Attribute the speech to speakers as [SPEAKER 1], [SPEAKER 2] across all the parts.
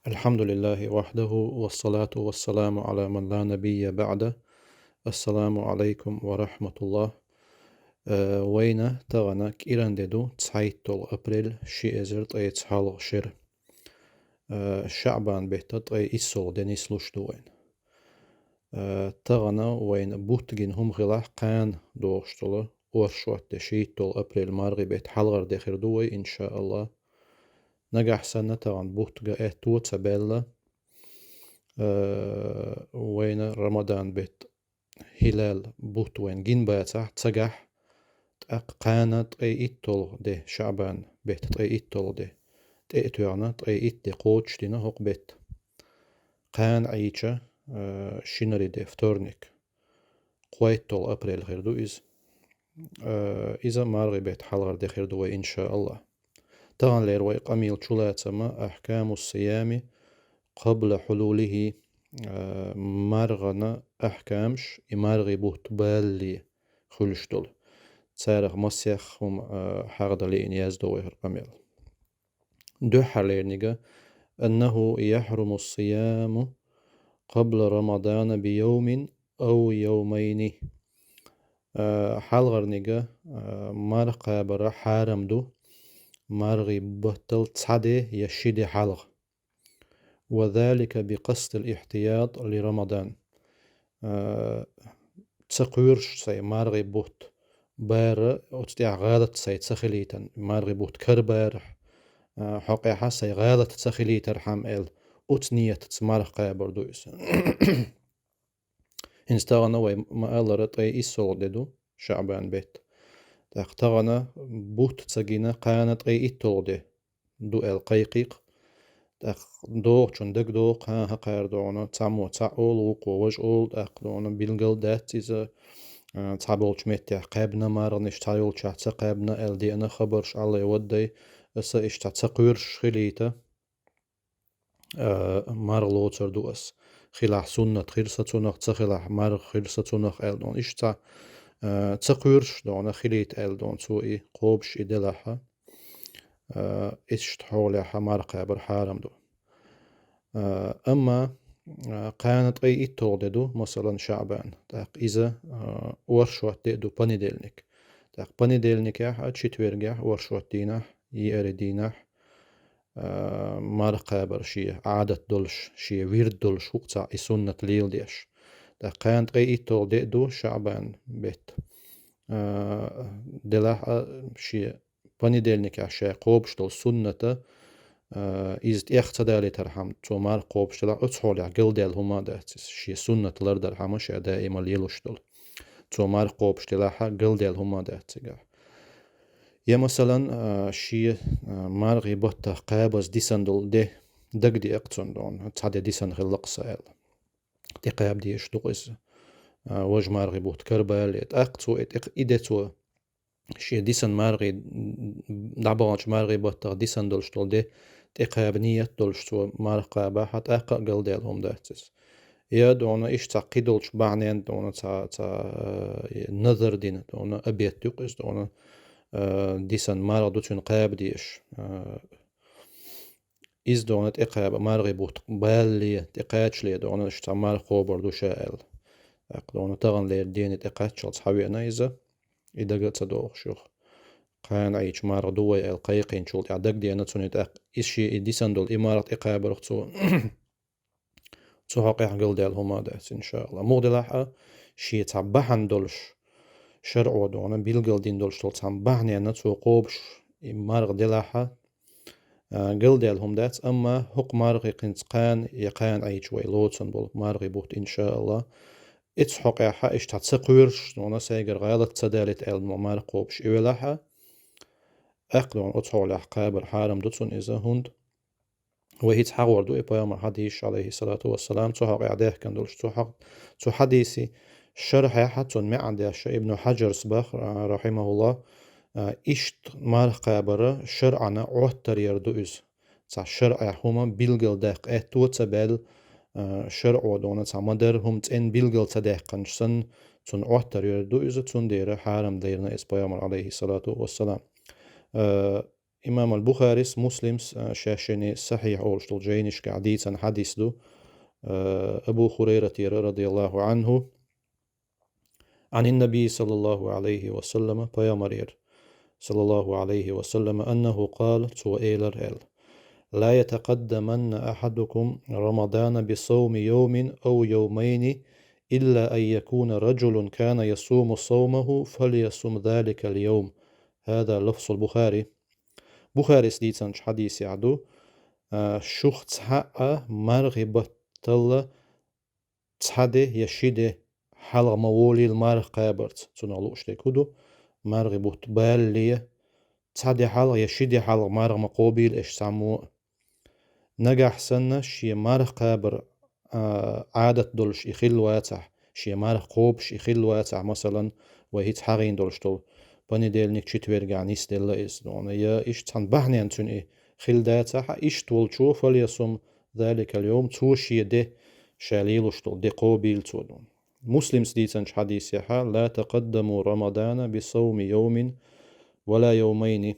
[SPEAKER 1] الحمد لله وحده والصلاة والسلام على من لا نبي بعده. السلام عليكم ورحمة الله. وين تغنك إيران ديدو تسعيتول أبريل شي إزرت أي تسحالغ شير. شعبان بيتت أي إسو دينيس لوشدوين. تغنا وين بوتجين هم غلاح قان دوغشتولا ورشوات دشيتول أبريل مارغي بيت حلغر دخر دوي إن شاء الله. نجح سنة تغن بوتجا تو تسابيلا. وين رمضان بيت هلال بوت وين جين باتح تسجح تأق قانت أي إتول ده شعبان بيت أي إتول ده تأتوانا أي إت ده قوتش دينا هوق بيت قان عيشة شنري ده فتورنيك قويتول أبريل غير دو إذا مارغي بيت حلغر ده خير دو إن شاء الله. طبعا ليروي قميل شلاتما أحكام الصيام قبل حلوله. مرغنا أحكامش إمارغي بوت بالي خلشتول تسارخ مسيخ هم حاغد لين يزدو قميل دو حليرنيغا أنه يحرم الصيام قبل رمضان بيوم أو يومين. حالغرنيغا مرقا برا حارم دو مرغي بطل تصعدي يشيدي حالغ وذلك بقصد الاحتياط لرمضان. تسقيرش سي مارغي بوت بار أتستيع غادة سي تسخليتن مارغي بوت كربارح حقي حسي غادة تسخليتر حام أتنية تسمارغ قابر دويس إنستغنا وي ما رطي إسول ديدو شعبان بيت تغنا بوت تسقينا قانت أي إتول دي دو قيقيق دوغ چون دق دوغ ها قير دونا تعمو تعول وقو وجول دونا بيلغل دات إذا تعبولش ميتيا قابنا مارنش تعيول شاعت قابنا ال دي أنا خبرش على يودي أسا إش تقويرش خليتا مارلو تردوس خلاح سنة خيرسة تونخ تخلاح مار خيرسة تونخ ال دون إش تقويرش دونا خليت ال دون سوئي قوبش إدلاحا إش تحولها مار قابر حارم دو. أما قانت أي إتول دو مثلا شعبان تاق إذا ورشوات دو باني ديلنك تاق باني ديلنك يح أتشتويرجح ورشوات دينح يأري دينح مار قابر شي عادة دولش شي ويرد دولش وقتا إسنة ليل ديش تاق قانت أي إتول دو شعبان بيت دلح شي باني ديلنك يح شي قوبش دول سنة إزت إختدالي ترحم تو مار قوبش لا أتصحول قل ديال هما داتس شي سنة لردر حمش دائما ليلوشتل تو مار قوبش تلاحا قل ديال هما داتس يا مثلا شي مار غيبوتا قابز ديسندل دي دق دي اقتون دون تصعد ديسن غلق سائل دي قاب دي اشتوقز وج مار غيبوت كربال اتاقتو اتاق شي ديسن مارغي دعبانش مارغي بطر ديسن دولشتول دي تقاب نية دولشتو مارقابا حتى أقا قل ديالهم داتس يا دونا إيش تعقيدولش بعنين دونا نظر دين دونا أبيت يقش دونا ديسن مارغ دوتون قاب ديش إز دونا تقاب مارغي بوت بالي تقاتش لي دونا إيش تعمال خوبر دو شائل دونا تغن لير دين تقاتش لتصحوينا إذا قلت دوغ شوخ قان عيش مار دوي القيقين شول يعدق دي أنا تسوني تأق إشي إديسان دول إمارة إقابر تو حقيق قل ديال هما دات إن شاء الله مغدلحة شي تعبحن دولش شرعو دونا بيلقل دين دولش تول تعبحن يعني تو قوبش إمارة دلحة قل ديال هم دات أما حق مارغي قنت قان يقان عيش ويلوتسن بول مارغي بوت إن شاء الله إتس حقيقة إش تتسقويرش دونا سيجر غالة تسدالت الممار قوبش إولحة أقلون أتحول أحقاب حارم دوتسون إذا هند وهي تحور دو إبايام حديث عليه الصلاة والسلام تحق إعداه كان دولش تو حديثي شرح حتون معدش ابن حجر سباخ رحمه الله إشت مارقابرة شرعنا عوتر يردو إز تع شرع هما بيلغل داق إتو تبال شرع ودونا تع مدر هم تين بيلغل تداقن سن تون عوتر يردو إز تون دير حارم ديرنا إسبايام عليه الصلاة والسلام إمام البخاري مسلم شاشني صحيح أولشتل جينش قعديتا حديث دو أبو هريرة رضي الله عنه عن النبي صلى الله عليه وسلم بيامرير صلى الله عليه وسلم أنه قال سؤال لا يتقدمن أحدكم رمضان بصوم يوم أو يومين إلا أن يكون رجل كان يصوم صومه فليصوم ذلك اليوم. هذا لفظ البخاري. بخاري سديتسانش حديث يعدو شوخ تحقا مرغبة تلا تحده يشيده حلق مولي المرغ قابرت تنالوش لكودو مرغبة بالي تحده حلق يشيده حلق مرغ مقوبيل إش سامو نجح سنة شي مرغ قابر عادة دولش يخل واتح شي مرغ قوبش يخل واتح مثلا وهيت حغين دولش دول بني ديل نيك تشتوير نيس ديل إس دون يا إيش تان بحنين تون إيه خل داتح إيش تول تشوف فليصم ذلك اليوم توشي ده شاليلوش دول ده قوبيل تودون. مسلم سديتنش حديث يحا لا تقدموا رمضان بصوم يوم ولا يومين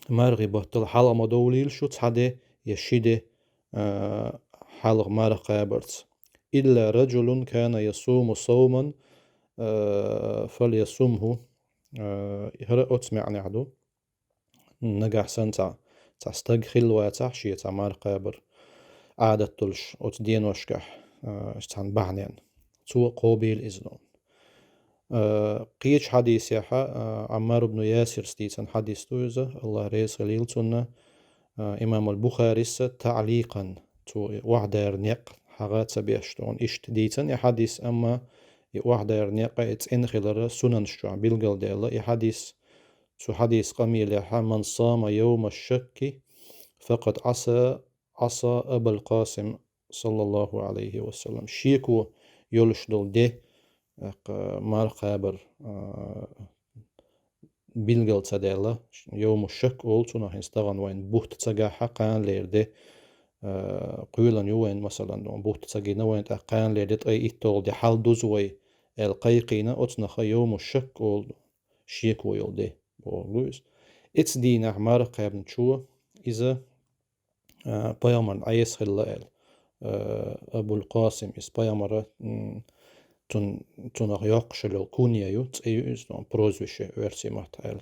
[SPEAKER 1] مرغبة تل حلق مدوليل شو تحده يشيده حلق مرغ قابرت إلا رجل كان يصوم صوما فليصومه هرأ أتسمعني عدو نجح سنتا تستغخل واتحشي تعمار قابر عادة تلش أتدين وشكح استعن بعنين تو قوبيل إذنون قيش حديث يحا عمار بن ياسر ستيتن حديث توزة الله ريس غليل تنا إمام البخاري تعليقا تو وحدير نيق حغات سبيشتون إشت ديتن يحديث أما وحدير نيق إتسين خلال سنن شو بيلغل ديلا يحديث تو حديث قميل يحا من صام يوم الشك فقد عصى أبا القاسم صلى الله عليه وسلم شيكو يولش دول ده مار خابر بيلغل تدالا يوم الشك أولتو نحن استغن وين بوحت تساقا حقان ليرده قيلن يوين مثلا بوحت تساقينا وين تقان ليرده أي إتول دي حال دوزوي القيقينا أتنخ يوم الشك أول شيكو يولده بولوز إتس دينا مار خابن شو إذا بيامر عيس خلال أبو القاسم إس بيامر تون يقشل كونيا يوت أيوز بروزوشة ورسي محتاج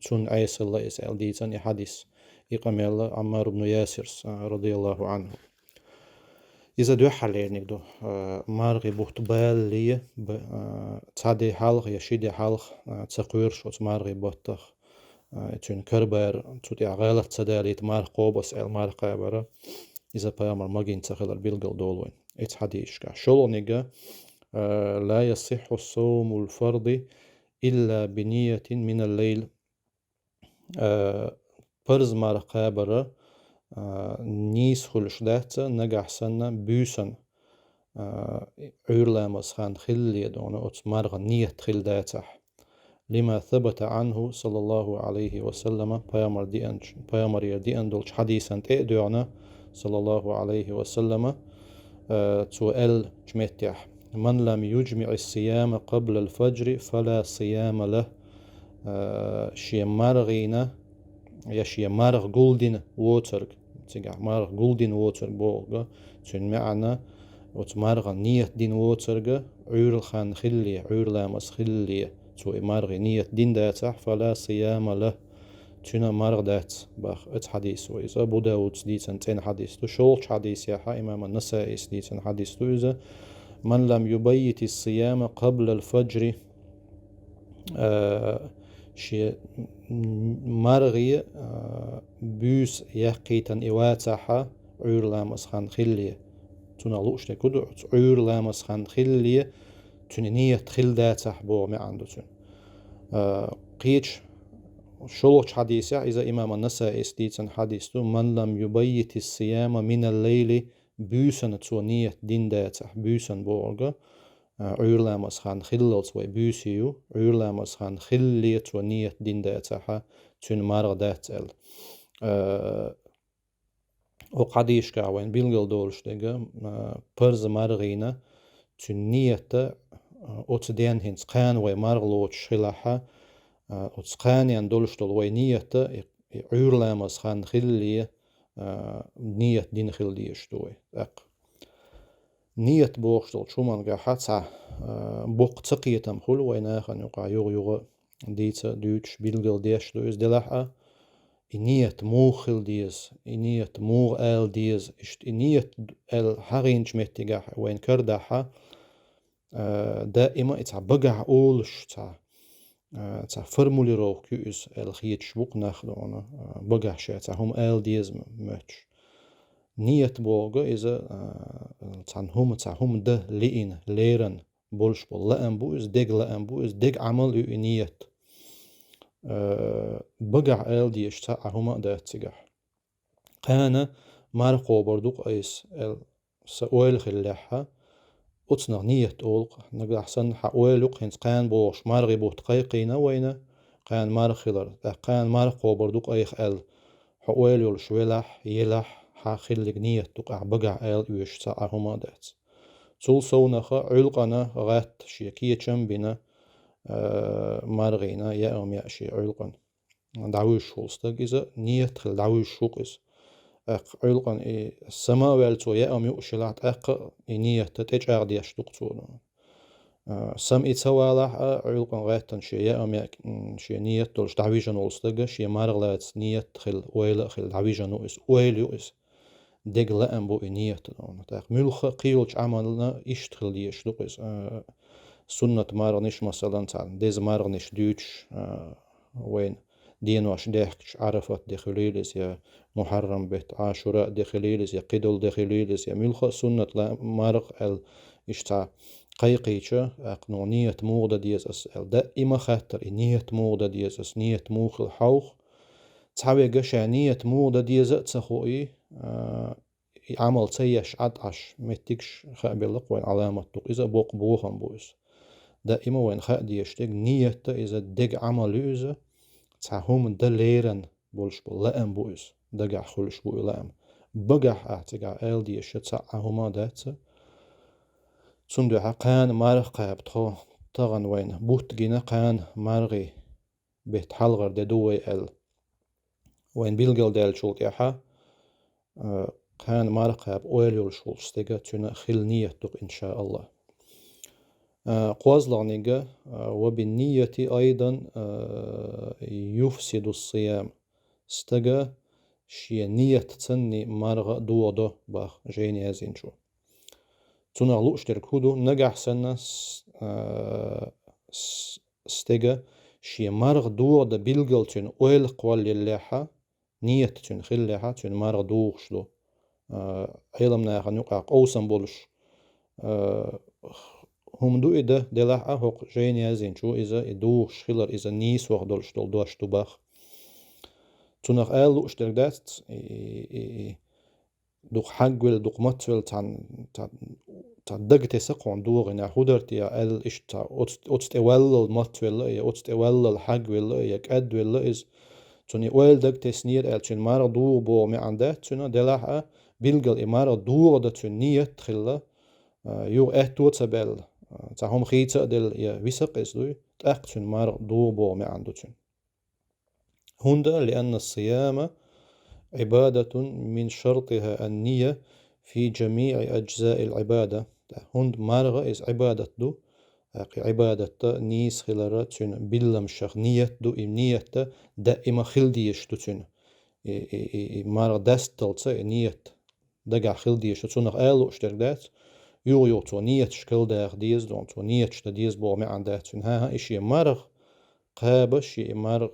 [SPEAKER 1] تون عيس الله إس ديزان حديث يقامل عمار بن ياسر رضي الله عنه إذا دو حالين دو مارغي بوحت بالي تعدي حلق يشيدي حلق تقوير شوت مارغي بوتخ تون كربر توتي عغالة تداليت مار قوبس مار قابرة إذا بيامر ماجين تخيل البيلغل دولوين إتس حديث شلو نيجا لا يصح صوم الفرض إلا بنية من الليل برز مار قابرة نيس خلش دهتا نجح سنة بيسن عيرلامس خان خلي دون أتس مارغ نية خل داتح لما ثبت عنه صلى الله عليه وسلم بيامر يدين دولش حديثا تأدعنا صلى الله عليه وسلم سؤال جمتح من لم يجمع الصيام قبل الفجر فلا صيام له شي مرغينا يا شي مرغ جولدين ووترغ تيجا مرغ جولدين ووترغ بوغا تون معنا وتمرغ نية دين ووترغ عير الخان خلي عير لامس خلي تو مرغ نية دين داتح فلا صيام له تنا مرغ دات باخ ات حديث وإذا أبو داود سديتن تين حديث تو شولش حديث يحا إمام النسائي سديتن حديث تو إذا من لم يبيت الصيام قبل الفجر شي مرغي بيس يقيتن إواتحا عير لامس خان خلي تنا لوش تكدو عير لامس خان خلي تنا نية خل داتح بو ما عنده تن قيتش شلوش حديث إذا إمام النسائي سديتن حديث من لم يبيت الصيام من الليل بيسن تونية دين داتح بيسن بورغا عيرلامس خان خلوت وبيسيو عيرلامس خان خليت ونية دين داتح تون مارغ داتل وقديش كاوين بيلغل دولش ديگا برز مارغينا تون نية أتدين هنس قان ومارغ لوش خلاحا وتسقاني أن دولش دول وينية عور لامس خان خلي نية دين خلي يشتوي نية بوغشتل شو من قا حتى بوق تقية تمخل وين خان يقع يغ ديتا دوتش بيلغل ديش دوز دلحة نية موخل ديز نية موغ آل ديز نية الحرينش متقاح وين كرداحة دائما اتعبقع أولش تا فرموليرو كيوز الخيت شبوق ناخدونا بقع شيء هم آل ديز ماتش نية بوغا إذا هم ده لئين ليرن بولش بول لأن بوز ديق عمل نية بقع آل ديش تا هما ده تسيقح قانا مارقو بردوق أيس سأويل خلاحة أتصنع نية أولق نقل أحسن حأويلوق هنس قان بوش مارغي بوت قيقينا وينا قان مارغ خلر قان مارقو بردوق أيخ حأويلو شويلح يلح حاخلق نية تقع بقع آل يوش تا هما دات تول سونخ علقنا غات شيكية بنا مارغينا يأم يأشي علقن دعويش شولستق إذا نية خل دعويش شوقس علقن السماء والتو يأم يؤشلات نية تتج أغديش دقتون سم إتسوالح علقن غاتن شي يأم شي نية تولش دعويجن ولستق شي مارغلات نية خل ويل خل دعويجن نوئس ويل يؤس دق لأم بو نية ملخ قيلش عملنا إشتخل ديش دقس سنة مارغنش مثلا تعال ديز مارغنش دوتش وين دين واش ديحكش عرفت دخليلس يا محرم بيت عاشوراء دخليلس يا قدل دخليلس يا ملخ سنة لا مارغ إشتع قيقيشة أقنو نية موغدة ديز أسأل دائما خاطر نية موغدة ديز أس نية موخ الحوخ تحوي قشع نية موغدة ديز تخوئي عمل تيش عدعش متكش خابلق وين علامة تق إذا بوق بوخم بوس دائما وين خادي يشتق نية إذا دق عمل يوزا تاهم دليرن بولش بلأم بوس دقع خلش بو لأم بقع اعتقع آل دي الشتاع هما دات تندوها قان مارغ قاب طغن وين بوت جينا قان مارغي بيت حلغر دوي وين بيلقل دال شولك يحا قان مارغ قاب أويليول شول ستيقا تنا خل نية تق إن شاء الله قوازلانيجا وبالنية أيضا يفسد الصيام استجا شي نية تسني مارغ دوضو باخ جيني هزين شو تنغلو اشترك هدو نجح سنة استجا شي مارغ دوضو بيلغل تن اويل قوال الليحة نية تن خليحة تن مارغ دوغشلو علمنا يقع قوسن بولش هم دو إده دلح أهوق جيني هزين شو إذا إدوه شخلر إذا نيس وخدولش دول دوش تباخ تنغ آلو اشترك دات دوق حقول دوق متول تان دقتي سقون دوغنا هودرتي آل إشتا أتست إوالل متول يا أتست إوالل حقول يا كأدول إز توني أول دقتي سنير آل تون مارا دوغ بو معندات تون دلح بيلقل إمارا دوغ دا تون نية تخلا يو توتسبل تاهم خيتا دل يا ويسق إسلوي تأقتن مار دوبو ما عندتن هندا لأن الصيام عبادة من شرطها النية في جميع أجزاء العبادة هند مارغ إس عبادة دو عبادة نيس خلالاتن بلم شخ نية دو نية دائما خلديش دوتن مارغ دستلت نية دقع خلديش تنغ آلو اشتردات يو تو نية شكل داخ ديز دون تو نية شتا ديز بو مي عن داخ ها إشي مارغ قابش مارغ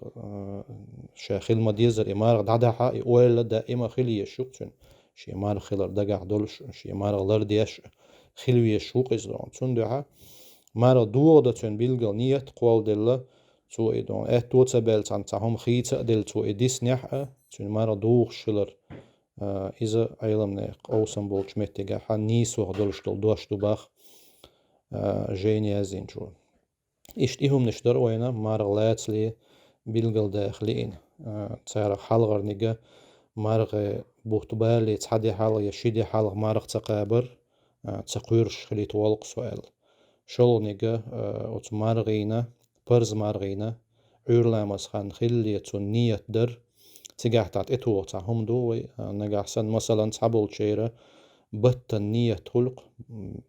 [SPEAKER 1] شاخل ما ديزر مارغ دعدحا إولا دائما خلي يشوق شي مارغ خلر دقع دولش شي مارغ لر ديش خلوي يشوق إزدون تون دعا مارغ دوغ دا تون بيلغل نية قوال دل تو إدون تو تبال تهم خيتا دل تو إديس نحا تون مارغ دوغ شلر إذا علمنا أوسم بولش متجا حنيس وغدلش دل دوش دباخ جيني هزين شو إشتيهم نشدر وينا مارغلات لي بيلقل داخلين تسارغ حلغر نيجا مارغ بوتبالي تحدي حلغ يشيدي حلغ مارغ تقابر تقويرش خلي طوالق سؤال شلو نيجا أوت مارغينا برز مارغينا عيرلا مسخان خلي تنية در تجاهتات إتو تعهم دو نجاح سن مثلا تعبول شيرة بط النية تلق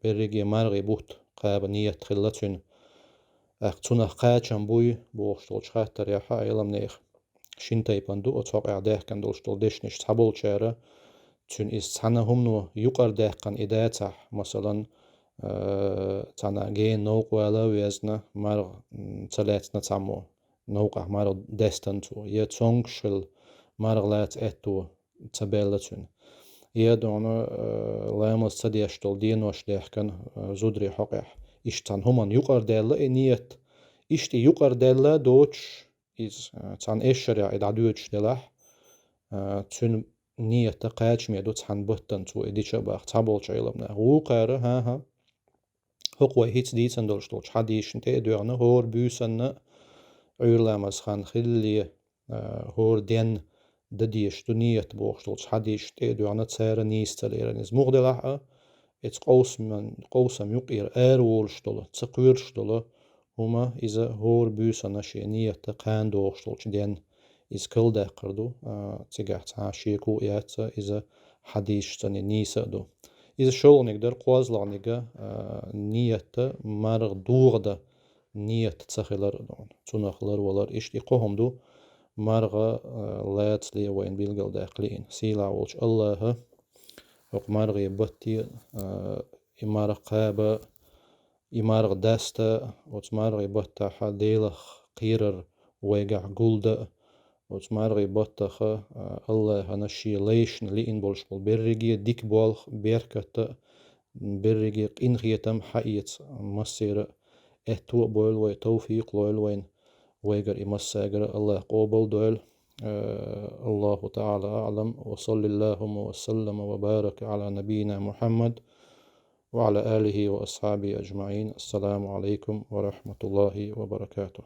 [SPEAKER 1] برجي مرغي بوت قاب نية خلتين أختنا قاچن بوي بوشتول خاطر يا حايلم نيخ شنتي بندو أتوقع ده كان دوشتول ديشنش تعبول شيرة تون إس تانا هم نو يقر ده كان إداتا مثلا تانا جين نوق ولا ويزنا مرغ تلاتنا تعمو نوقع مرغ دستنتو يتونغشل مرغ لات إتو تبالتون يدونا لامس تديشتول دينوش ديحكن زودري حقيح إشتان همان يقر دالة نيت إشتي يقر دالة دوتش إز تان إشريا إد عدوتش دلح تون نيت قاچ ميدو تان بطن تو إديش باخ تابول شايلمنا وقارة ها هقوى هيت ديتن دولشتولش حديش انتي دوغنا هور بوسن عيرلامس خان خلي هور دين دديش دنيت بوغشتولش حديش تي دوغنا تسار نيستليرنز مغدلحة اتس قوسم يقير وولشتول تقويرشتول هما إذا هور بوسن شي نيت قان دوغشتولش دين إز كل داقردو تيجاحت شيكو إيات إذا حديش تاني نيسا دو إذا شغل نقدر قوازلا نيجا نية مرغ دوغدا نية تسخلر دون تنخلر ولر إشتي قهم دو مرغ لات لي وين بيلقل داقلين سيلا ولش الله وق مرغ يبتي إمارغ قابة إمارغ داستا وتمارغ يبتا حديلخ قيرر ويقع قلدا وتمارغ يبتخ الله هنشي ليش لين بولش بول برجي ديك بولخ بيركت برجي إنخيتم حقيت مصير إتو بول وي توفيق لول وين ويقر إمساقر الله قوبل دول الله تعالى أعلم وصل اللهم وسلم وبارك على نبينا محمد وعلى آله وأصحابه أجمعين. السلام عليكم ورحمة الله وبركاته.